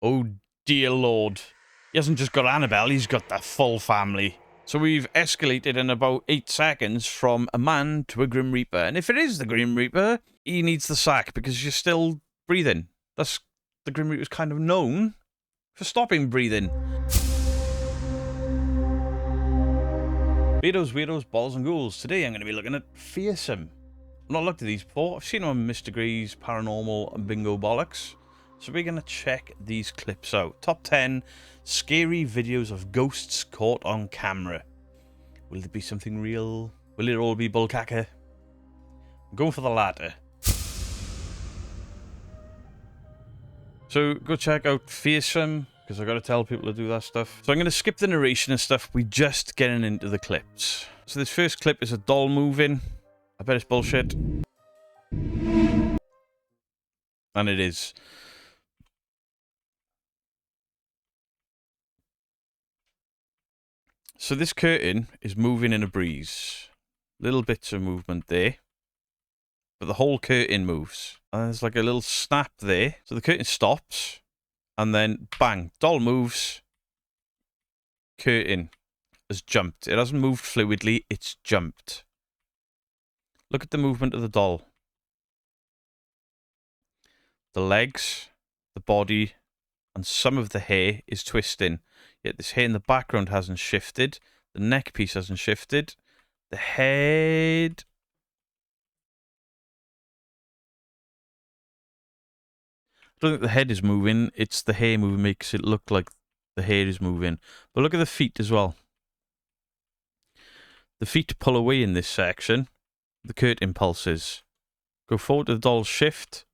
Oh dear lord. He hasn't just got Annabelle, he's got the full family. So we've escalated in about 8 seconds from a man to a Grim Reaper. And if it is the Grim Reaper, he needs the sack because you're still breathing. That's the Grim Reaper's kind of known for stopping breathing. Weirdos, balls and ghouls. Today I'm going to be looking at Fearsome. I've not looked at these before. I've seen them on Mr. Grease, Paranormal and Bingo Bollocks. So we're going to check these clips out. Top 10 scary videos of ghosts caught on camera. Will there be something real? Will it all be bullcacker? I'm going for the latter. So go check out Fearsome, because I've got to tell people to do that stuff. So I'm going to skip the narration and stuff. We're just getting into the clips. So this first clip is a doll moving. I bet it's bullshit. And it is. So this curtain is moving in a breeze. Little bits of movement there. But the whole curtain moves. And there's like a little snap there. So the curtain stops. And then, bang, doll moves. Curtain has jumped. It hasn't moved fluidly, it's jumped. Look at the movement of the doll. The legs, the body, and some of the hair is twisting. Yet this hair in the background hasn't shifted. The neck piece hasn't shifted. The head... I don't think the head is moving. It's the hair moving makes it look like the hair is moving. But look at the feet as well. The feet pull away in this section. The curtain pulses. Go forward to the doll's shift.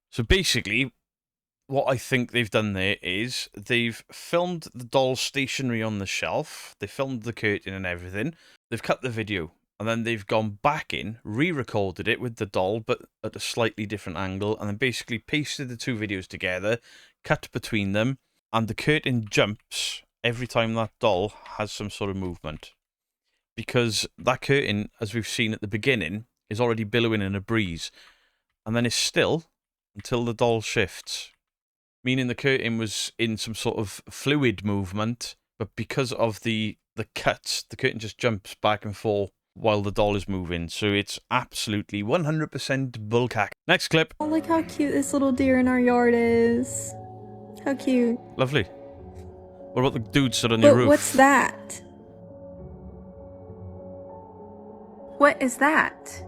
So basically, what I think they've done there is they've filmed the doll stationary on the shelf. They filmed the curtain and everything. They've cut the video. And then they've gone back in, re-recorded it with the doll, but at a slightly different angle. And then basically pasted the two videos together, cut between them. And the curtain jumps every time that doll has some sort of movement. Because that curtain, as we've seen at the beginning, is already billowing in a breeze. And then it's still until the doll shifts. Meaning the curtain was in some sort of fluid movement. But because of the cuts, the curtain just jumps back and forth while the doll is moving. So it's absolutely 100% bullcack. Next clip. Oh, look how cute this little deer in our yard is. How cute. Lovely. What about the dude stood on your roof? What's that? What is that?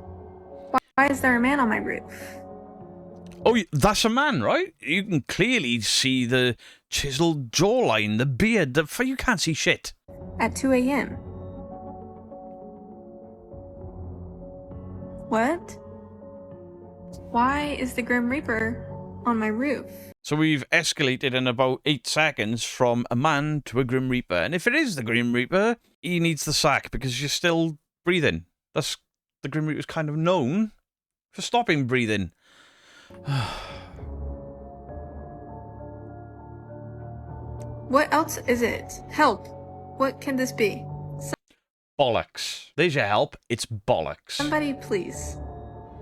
Why is there a man on my roof? Oh, that's a man, right? You can clearly see the chiseled jawline, the beard. You can't see shit. At 2 a.m. What? Why is the Grim Reaper on my roof? So we've escalated in about 8 seconds from a man to a Grim Reaper. And if it is the Grim Reaper, he needs the sack because you're still breathing. That's the Grim Reaper's kind of known for stopping breathing. What else is it? Help. What can this be? Bollocks. There's your help. It's bollocks. Somebody please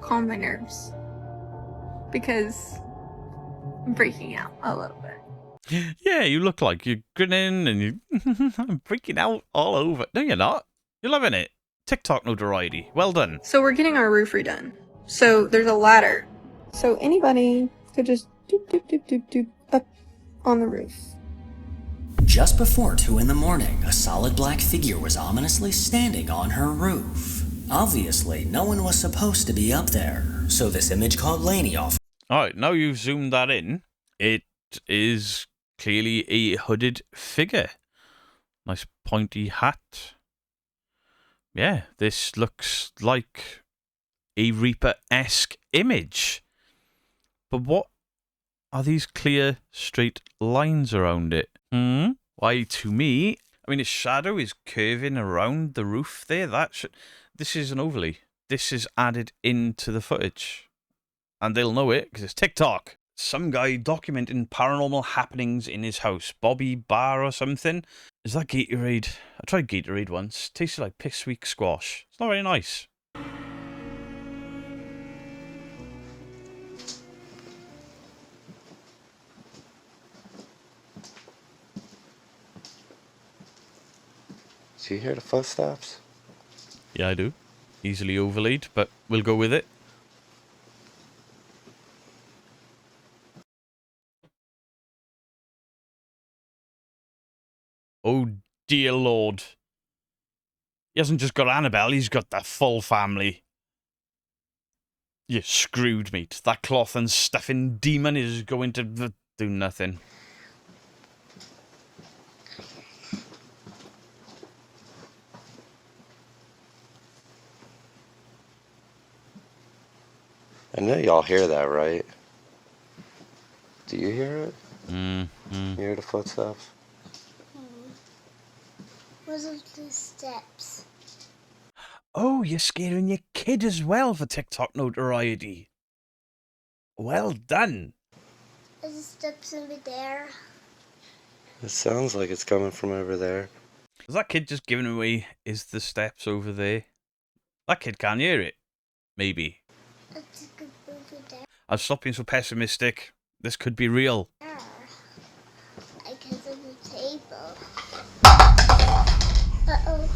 calm my nerves. Because I'm freaking out a little bit. Yeah, you look like you're grinning and you I'm freaking out all over. No, you're not. You're loving it. TikTok notoriety. Well done. So we're getting our roof redone. So there's a ladder. So anybody could just doop doop doop doop doop up on the roof. Just before 2 in the morning, a solid black figure was ominously standing on her roof. Obviously, no one was supposed to be up there, so this image caught Lainey off. Alright, now you've zoomed that in. It is clearly a hooded figure. Nice pointy hat. Yeah, this looks like a Reaper-esque image. But what are these clear, straight lines around it? Why, to me, I mean, its shadow is curving around the roof there. This is an overlay. This is added into the footage. And they'll know it because it's TikTok. Some guy documenting paranormal happenings in his house. Bobby Bar or something. Is that Gatorade? I tried Gatorade once. Tasted like piss sweet squash. It's not very nice. Do you hear the footsteps? Yeah, I do. Easily overlaid, but we'll go with it. Oh, dear Lord. He hasn't just got Annabelle, he's got the full family. You screwed, mate. That cloth and stuffing demon is going to do nothing. I know y'all hear that, right? Do you hear it? You hear the footsteps? Where's the steps? Oh, you're scaring your kid as well for TikTok notoriety. Well done. Is the steps over there? It sounds like it's coming from over there. Is that kid just giving away, is the steps over there? That kid can't hear it. Maybe. It's over there. I'll stop being so pessimistic. This could be real. Because of the table. Uh-oh.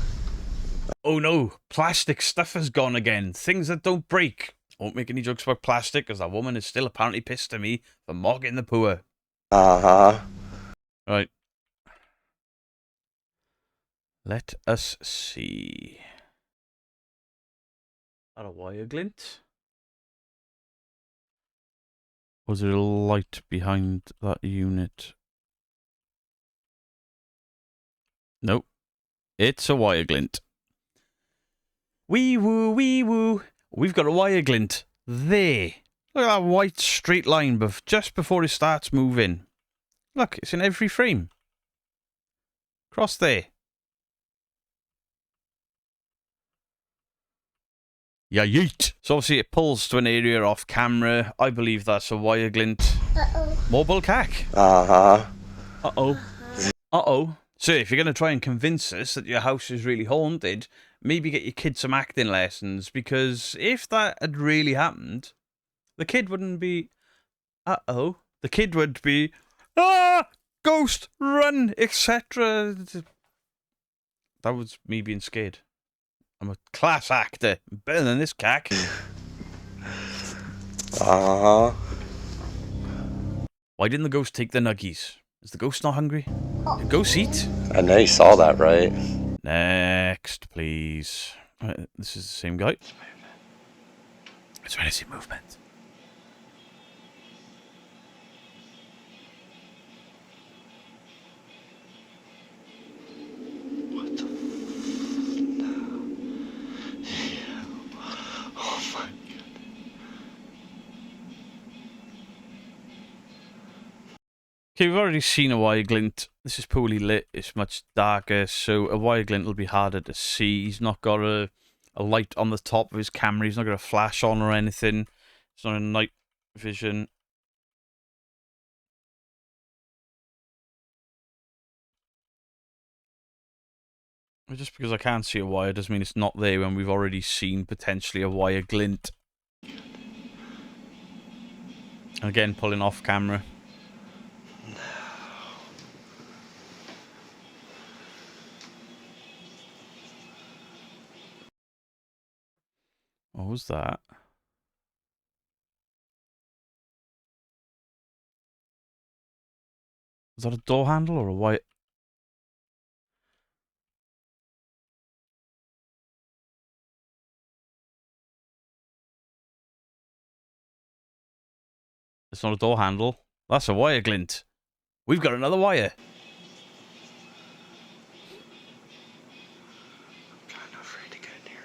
Oh no, plastic stuff has gone again. Things that don't break. I won't make any jokes about plastic, as that woman is still apparently pissed at me for mocking the poor. Uh-huh. Right. Let us see. Is that a wire glint? Was there a light behind that unit? Nope. It's a wire glint. Wee woo, wee woo. We've got a wire glint. There. Look at that white straight line just before it starts moving. Look, it's in every frame. Cross there. Yeah, yeet. So obviously it pulls to an area off camera. I believe that's a wire glint. Uh-oh. Mobile cack. Uh-huh. Uh-oh. Uh-oh. So if you're going to try and convince us that your house is really haunted, maybe get your kid some acting lessons, because if that had really happened, the kid wouldn't be, uh-oh. The kid would be, ah, ghost, run, etc. That was me being scared. I'm a class actor. Better than this cack. Uh-huh. Why didn't the ghost take the nuggies? Is the ghost not hungry? Did ghost eat? I know you saw that, right? Next, please. Right, this is the same guy. It's when I see movement. What the Oh my god. Okay, we've already seen a wire glint. This is poorly lit. It's much darker, so a wire glint will be harder to see. He's not got a light on the top of his camera. He's not got a flash on or anything. It's not a night vision. Just because I can't see a wire doesn't mean it's not there when we've already seen potentially a wire glint. Again, pulling off camera. What was that? Was that a door handle or a wire? It's not a door handle. That's a wire glint. We've got another wire. I'm kind of afraid to go near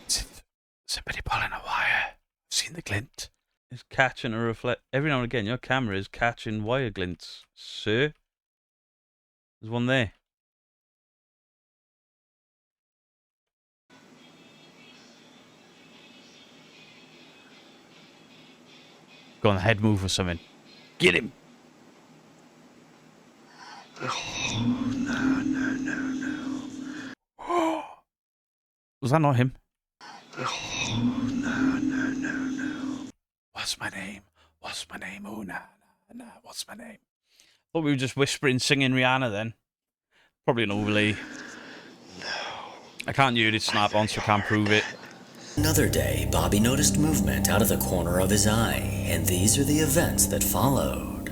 it. Somebody pulling a wire. I've seen the glint. It's catching a reflect. Every now and again, your camera is catching wire glints, sir. There's one there. Go on, head move or something. Get him. Oh, no. Was that not him? Oh, no. What's my name? What's my name? Oh, nah. What's my name? Thought we were just whispering, singing Rihanna then. Probably an overlay. I can't hear it snap on, so I can't prove it. Another day, Bobby noticed movement out of the corner of his eye, and these are the events that followed.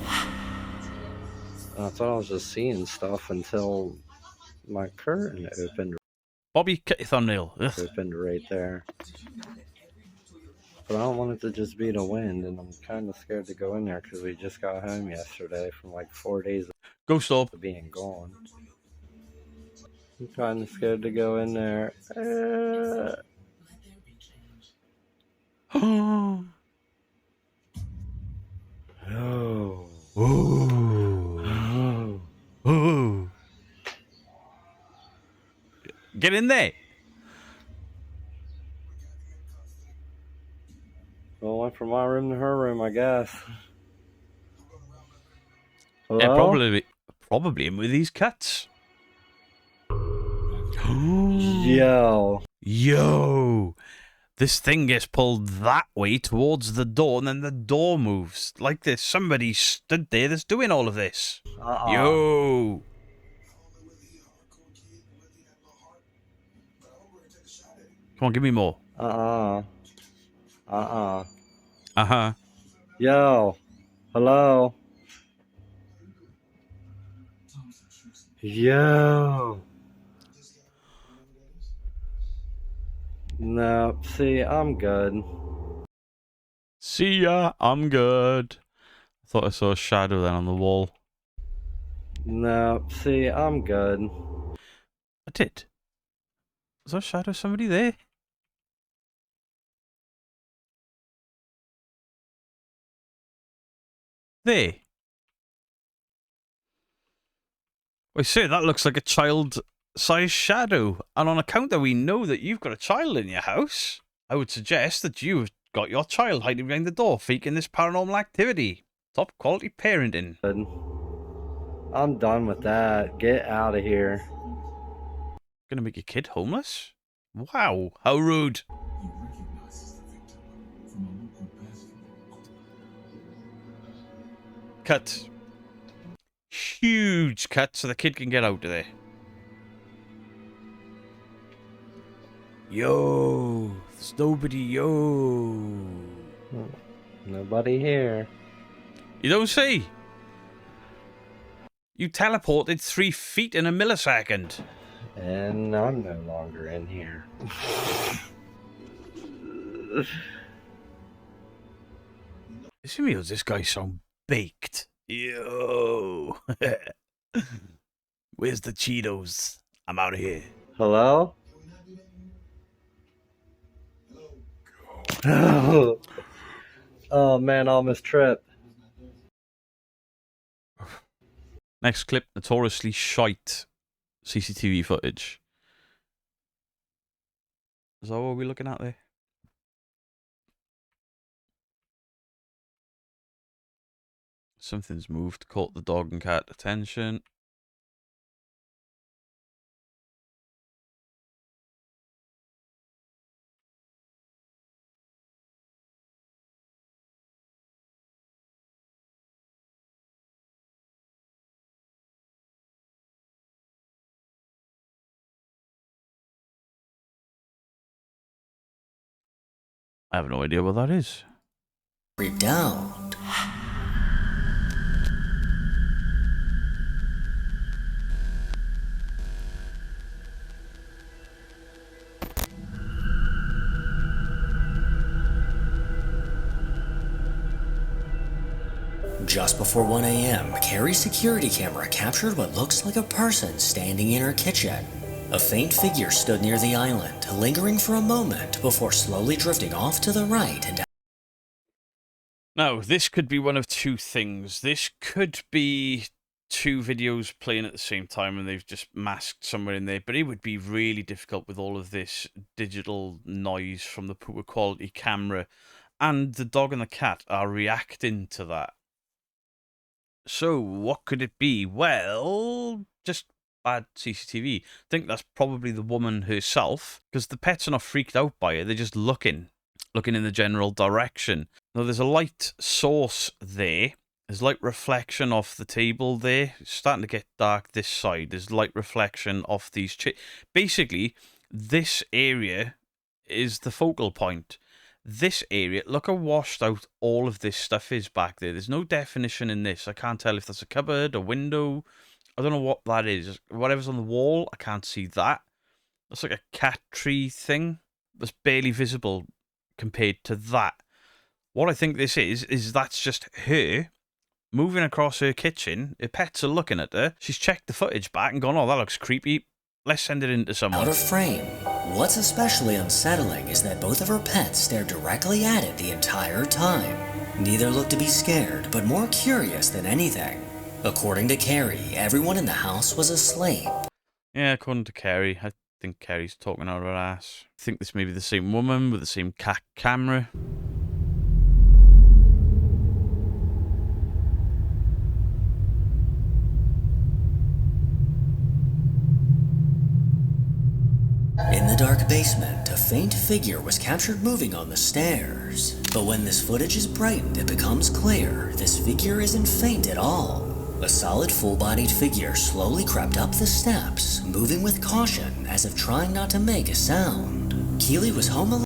I thought I was just seeing stuff until my curtain Bobby, cut your thumbnail. opened right there. But I don't want it to just be the wind, and I'm kind of scared to go in there because we just got home yesterday from like 4 days Go stop. of being gone. I'm kind of scared to go in there. Oh. Oh. Oh. Oh. Get in there. Well, went from my room to her room, I guess. Hello? Yeah, probably in with these cuts. Yo. Yo. This thing gets pulled that way towards the door, and then the door moves. Like there's somebody stood there that's doing all of this. Yo. Come on, give me more. Uh-huh. Yo. Hello. Yo. No, see, I'm good. See ya. I'm good. I thought I saw a shadow then on the wall. No, see, I'm good. I did. Was there a shadow of somebody there? There. Wait, sir, that looks like a child-sized shadow. And on account that we know that you've got a child in your house, I would suggest that you've got your child hiding behind the door, faking this paranormal activity. Top quality parenting. I'm done with that. Get out of here. Gonna make your kid homeless? Wow, how rude. Cut. Huge cut so the kid can get out of there. Yo, there's nobody, yo. Nobody here. You don't see? You teleported 3 feet in a millisecond. And I'm no longer in here. This guy sound baked. Yo. Where's the Cheetos? I'm out of here. Hello? Oh man, I almost tripped. Next clip, notoriously shite CCTV footage. Is that what we're looking at there? Something's moved, caught the dog and cat attention. I have no idea what that is. Creeped out. Just before 1 a.m., Carrie's security camera captured what looks like a person standing in her kitchen. A faint figure stood near the island, lingering for a moment before slowly drifting off to the right and Now, this could be one of two things. This could be 2 videos playing at the same time and they've just masked somewhere in there, but it would be really difficult with all of this digital noise from the poor quality camera, and the dog and the cat are reacting to that. So, what could it be? Well, just bad CCTV. I think that's probably the woman herself, because the pets are not freaked out by it, they're just looking in the general direction. Now, there's a light source there, There's light reflection off the table there. It's starting to get dark this side. There's light reflection off these basically, this area is the focal point. This area, look how washed out all of this stuff is back there. There's no definition in this. I can't tell if that's a cupboard, a window. I don't know what that is. Whatever's on the wall, I can't see that. That's like a cat tree thing that's barely visible compared to that. What I think this is that's just her moving across her kitchen. Her pets are looking at her. She's checked the footage back and gone, oh, that looks creepy. Let's send it into someone. Out of frame. What's especially unsettling is that both of her pets stared directly at it the entire time. Neither looked to be scared, but more curious than anything. According to Carrie, everyone in the house was asleep. Yeah, according to Carrie. I think Carrie's talking out of her ass. I think this may be the same woman with the same camera. In the dark basement, a faint figure was captured moving on the stairs. But when this footage is brightened, it becomes clear this figure isn't faint at all. A solid full-bodied figure slowly crept up the steps, moving with caution as if trying not to make a sound. Keely was home alone.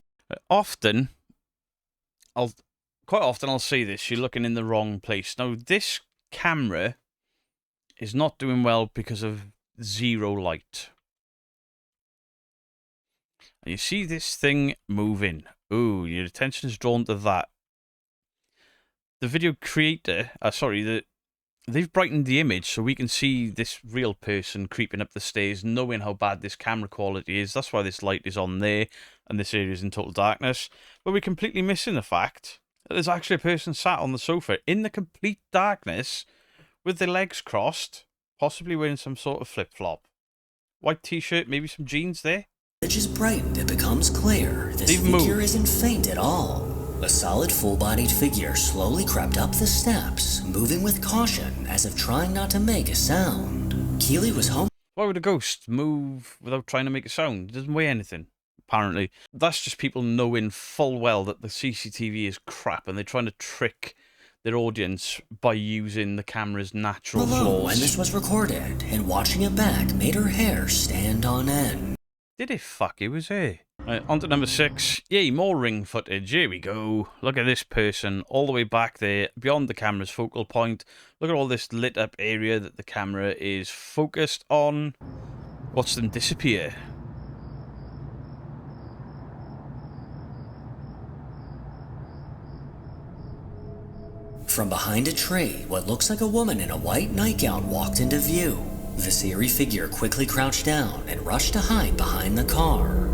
Quite often I'll see this, you're looking in the wrong place. Now, this camera is not doing well because of zero light. And you see this thing moving. Ooh, your attention is drawn to that. The video creator, they've brightened the image so we can see this real person creeping up the stairs, knowing how bad this camera quality is. That's why this light is on there, and this area is in total darkness. But we're completely missing the fact that there's actually a person sat on the sofa in the complete darkness with their legs crossed, possibly wearing some sort of flip-flop. White t-shirt, maybe some jeans there. As is brightened, it becomes clear this figure isn't faint at all. A solid full-bodied figure slowly crept up the steps, moving with caution as if trying not to make a sound. Keely was home. Why would a ghost move without trying to make a sound? It doesn't weigh anything, apparently. That's just people knowing full well that the CCTV is crap and they're trying to trick their audience by using the camera's natural flaws. When this was recorded, and watching it back made her hair stand on end. Did it fuck? It was her. Right, on to number 6. Yay, more ring footage. Here we go. Look at this person all the way back there, beyond the camera's focal point. Look at all this lit up area that the camera is focused on. Watch them disappear. From behind a tree, what looks like a woman in a white nightgown walked into view. This eerie figure quickly crouched down and rushed to hide behind the car.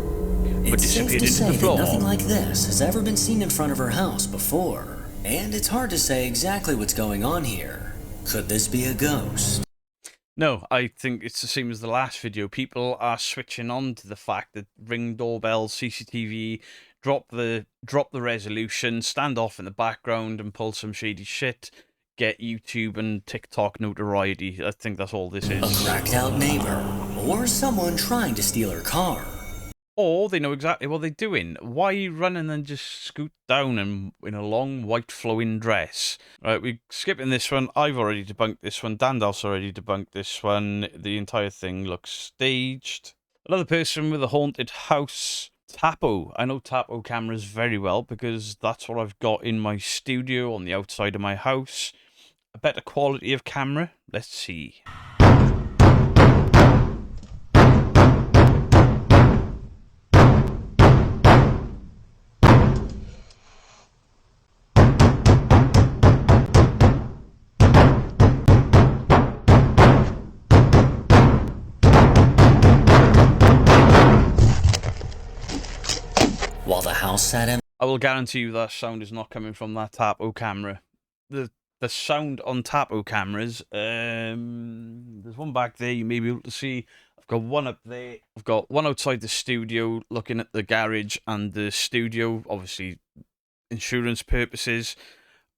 It's safe to say that nothing like this has ever been seen in front of her house before. And it's hard to say exactly what's going on here. Could this be a ghost? No, I think it's the same as the last video. People are switching on to the fact that Ring doorbell, CCTV, drop the resolution, stand off in the background and pull some shady shit. Get YouTube and TikTok notoriety. I think that's all this is. A cracked out neighbor, or someone trying to steal her car. Or they know exactly what they're doing. Why run and then just scoot down in a long white flowing dress? Right, we're skipping this one. I've already debunked this one. Dandalf's already debunked this one. The entire thing looks staged. Another person with a haunted house. Tapo. I know Tapo cameras very well because that's what I've got in my studio on the outside of my house. A better quality of camera. Let's see. While the house sat in, I will guarantee you that sound is not coming from that Tapo camera. The sound on Tapo cameras, there's one back there you may be able to see. I've got one up there. I've got one outside the studio looking at the garage and the studio, obviously insurance purposes.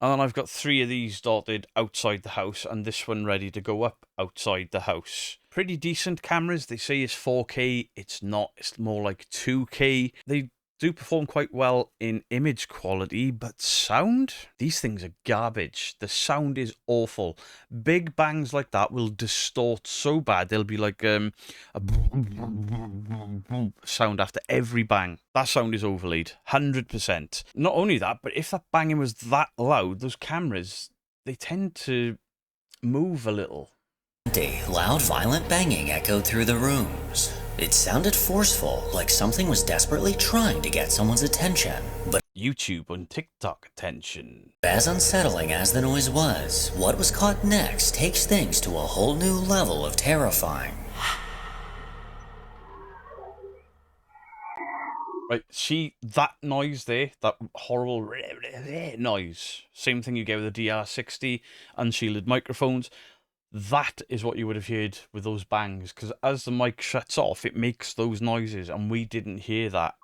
And then I've got 3 of these dotted outside the house and this one ready to go up outside the house. Pretty decent cameras. They say it's 4K. It's not. It's more like 2K. They do perform quite well in image quality, but sound? These things are garbage. The sound is awful. Big bangs like that will distort so bad. There'll be like a sound after every bang. That sound is overlaid, 100%. Not only that, but if that banging was that loud, those cameras, they tend to move a little. Loud, violent banging echoed through the rooms. It sounded forceful, like something was desperately trying to get someone's attention, but YouTube and TikTok attention. as unsettling as the noise was, what was caught next takes things to a whole new level of terrifying. Right, see that noise there, that horrible noise, same thing you get with the DR60 unshielded microphones. That is what you would have heard with those bangs, because as the mic shuts off, it makes those noises, and we didn't hear that.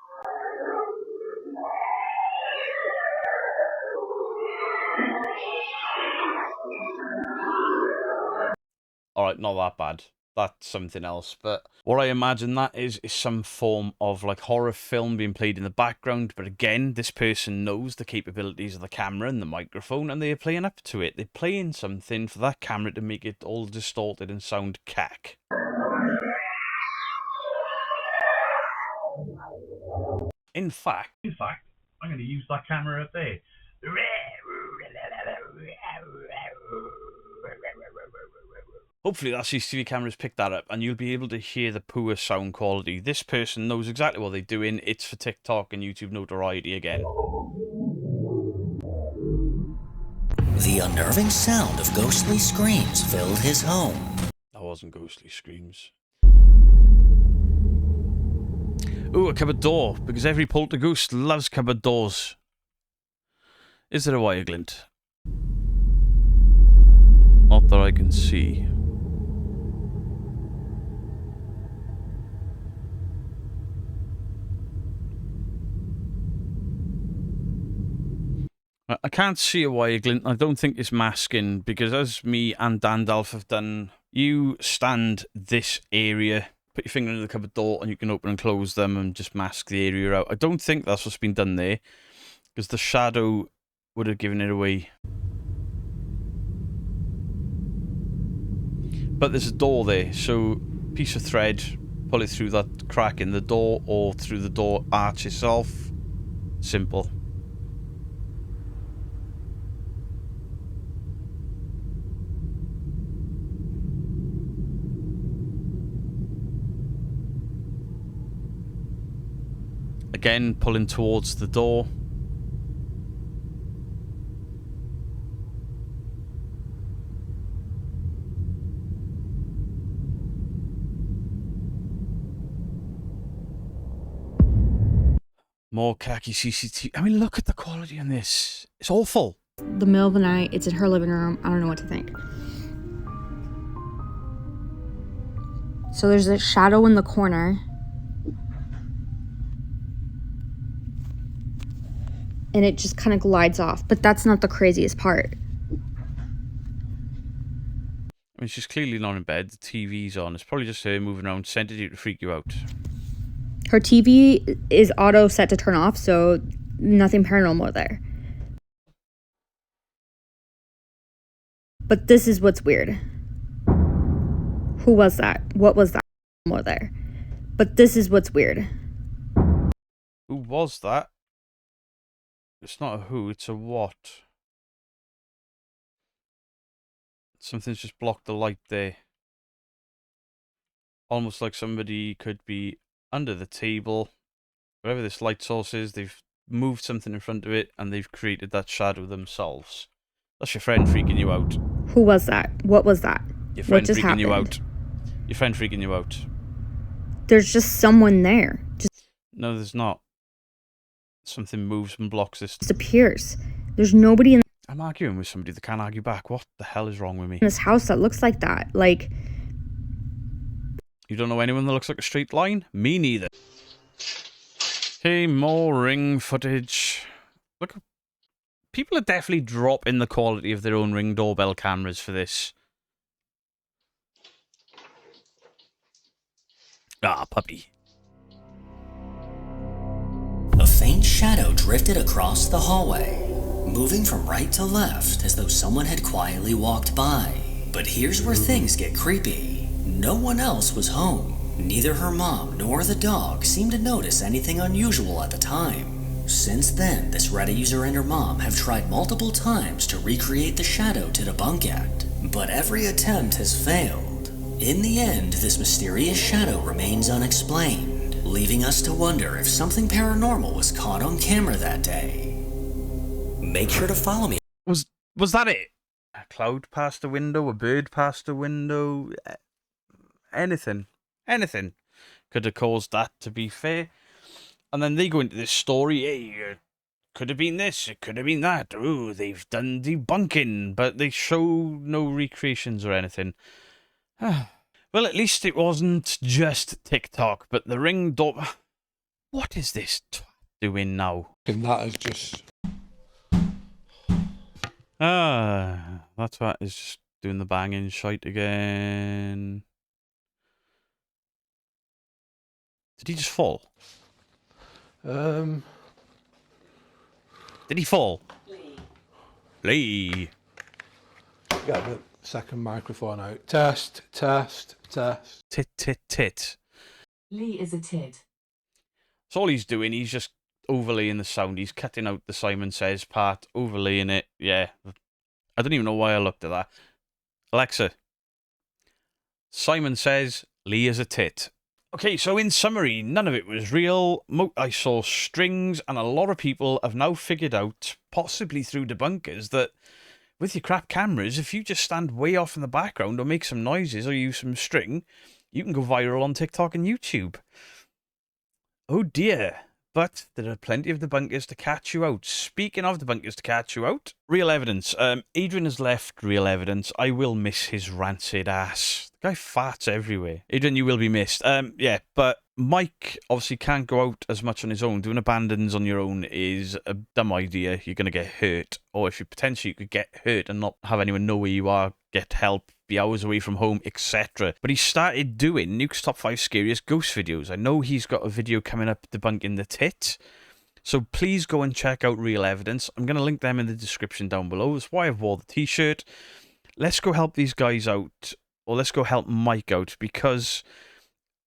Alright, not that bad. That's something else. But what I imagine that is some form of like horror film being played in the background. But again, this person knows the capabilities of the camera and the microphone, and they're playing up to it. They're playing something for that camera to make it all distorted and sound cack. In fact, I'm going to use that camera up there. Hopefully that CCTV camera's picked that up and you'll be able to hear the poor sound quality. This person knows exactly what they're doing. It's for TikTok and YouTube notoriety again. The unnerving sound of ghostly screams filled his home. That wasn't ghostly screams. Ooh, a cupboard door, because every poltergeist loves cupboard doors. Is there a wire glint? Not that I can see. I can't see a wire glint. I don't think it's masking, because as me and Dandalf have done, you stand this area, put your finger into the cupboard door, and you can open and close them and just mask the area out. I don't think that's what's been done there, because the shadow would have given it away. But there's a door there, so piece of thread, pull it through that crack in the door or through the door arch itself. Simple. Again, pulling towards the door. More khaki CCTV. I mean, look at the quality on this. It's awful. The middle of the night, it's in her living room. I don't know what to think. So there's a shadow in the corner. And it just kind of glides off. But that's not the craziest part. I mean, she's clearly not in bed. The TV's on. It's probably just her moving around, sent it to freak you out. Her TV is auto set to turn off, so nothing paranormal there. But this is what's weird. Who was that? What was that more there? But this is what's weird. Who was that? It's not a who, it's a what. Something's just blocked the light there. Almost like somebody could be under the table. Wherever this light source is, they've moved something in front of it and they've created that shadow themselves. That's your friend freaking you out. Who was that? What was that? Your friend What just freaking happened? you out. Your friend freaking you out. There's just someone there. Just No, there's not. Something moves and blocks this. appears. There's nobody in I'm arguing with somebody that can't argue back. What the hell is wrong with me? this house that looks like that. Like, You don't know anyone that looks like a straight line? Me neither. Okay, more Ring footage. Look, people are definitely dropping the quality of their own Ring doorbell cameras for this. Ah, puppy. A faint shadow drifted across the hallway, moving from right to left as though someone had quietly walked by. But here's where things get creepy. No one else was home. Neither her mom nor the dog seemed to notice anything unusual at the time. Since then, this Reddit user and her mom have tried multiple times to recreate the shadow to debunk it, but every attempt has failed. In the end, this mysterious shadow remains unexplained, leaving us to wonder if something paranormal was caught on camera that day. Make sure to follow me. Was that it? A cloud past the window, a bird past the window, anything could have caused that, to be fair. And then they go into this story, hey, could have been this, it could have been that. Ooh, they've done debunking, but they show no recreations or anything. Well, at least it wasn't just TikTok, but the Ring door... What is this doing now? And that is just... That's what is just doing the banging shite again. Did he just fall? Did he fall? Lee. Get the second microphone out. Test. Tit. Lee is a tit. So all he's doing, he's just overlaying the sound. He's cutting out the Simon Says part, overlaying it. Yeah. I don't even know why I looked at that. Alexa. Simon Says Lee is a tit. Okay, so in summary, none of it was real. I saw strings, and a lot of people have now figured out, possibly through debunkers, that with your crap cameras, if you just stand way off in the background or make some noises or use some string, you can go viral on TikTok and YouTube. Oh dear. But there are plenty of debunkers to catch you out. Speaking of debunkers to catch you out, Real Evidence. Adrian has left Real Evidence. I will miss his rancid ass. The guy farts everywhere. Adrian, you will be missed. Yeah, but Mike obviously can't go out as much on his own. Doing abandons on your own is a dumb idea. You're going to get hurt. Or if you potentially could get hurt and not have anyone know where you are, get help, be hours away from home, etc. But he started doing Nuke's Top 5 Scariest Ghost videos. I know he's got a video coming up debunking the tit. So please go and check out Real Evidence. I'm going to link them in the description down below. That's why I've wore the t-shirt. Let's go help these guys out. Or let's go help Mike out, because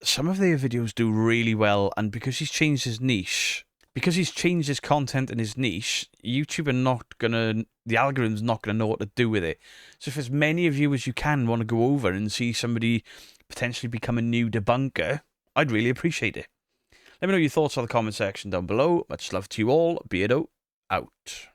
some of their videos do really well, and because he's changed his niche, because he's changed his content and his niche, YouTube are not gonna, the algorithm's not gonna know what to do with it. So if as many of you as you can want to go over and see somebody potentially become a new debunker, I'd really appreciate it. Let me know your thoughts on the comment section down below. Much love to you all. Beardo out.